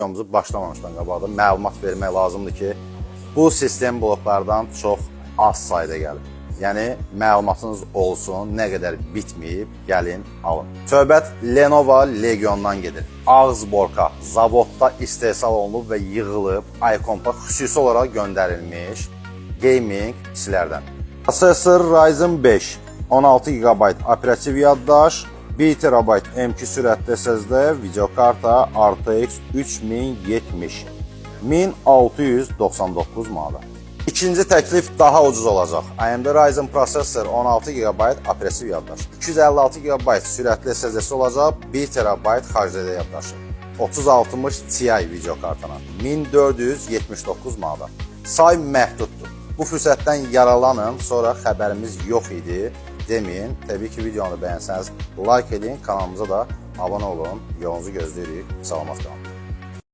Videomuzu başlamamışdan qabaqda məlumat vermək lazımdır ki, bu sistem bloklardan çox az sayda gəlir. Yəni, məlumatınız olsun, nə qədər bitməyib, gəlin, alın. Söhbət Lenovo Legiondan gedir. Ağızborka zavodda istehsal olunub və yığılıb, iCompa xüsusi olaraq göndərilmiş gaming PC-lərdən. Prosesor Ryzen 5, 16 GB operativ yaddaş, 1 TB M2 sürətli SSD, videokarta RTX 3070, 1699 manat. İkinci təklif daha ucuz olacaq. AMD Ryzen prosesor 16 GB operativ yaddaş, 256 GB sürətli SSD olacaq, 1 TB HDD yaddaşı, 3060 Ti videokartına, 1479 manat. Say məhduddur. Bu fürsətdən yaralanın, sonra xəbərimiz yox idi deməyin. Təbii ki, videonu bəyənsəniz like edin, kanalımıza da abunə olun. Yolunuzu gözləyirik. Salamat qalın.